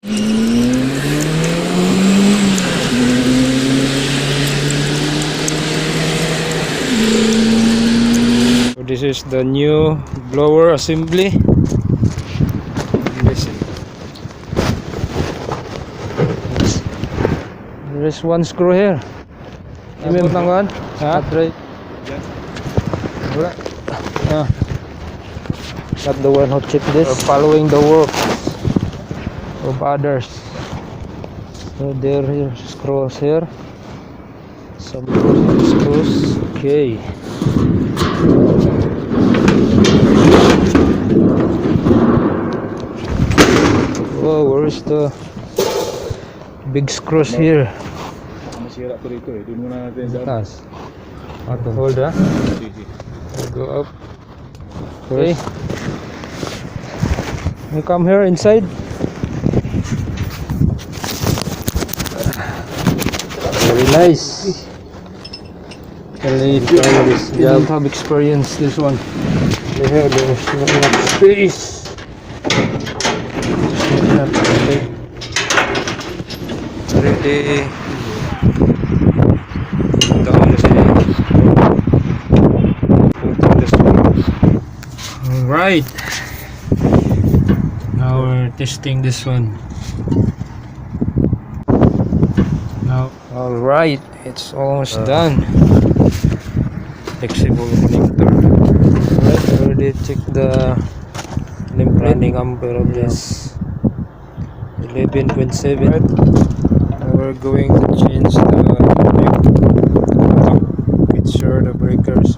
So this is the new blower assembly. There is one screw here. Imim tangan? Ha? Not the one who checked this. We're following the work of others. So there are screws here. Some screws. Okay. Whoa, where is the big screws here? Yes. Hold on. Go up. Okay. You come here inside. Very nice. Really try this. You don't have experience this one. Here there's not enough space. Ready. Down the stairs. Alright. Now we're testing this one. Now, alright, it's almost done. Flexible connector. Alright, already check the running ampere of this 11.7. Right. Now we're going to change the make sure the breakers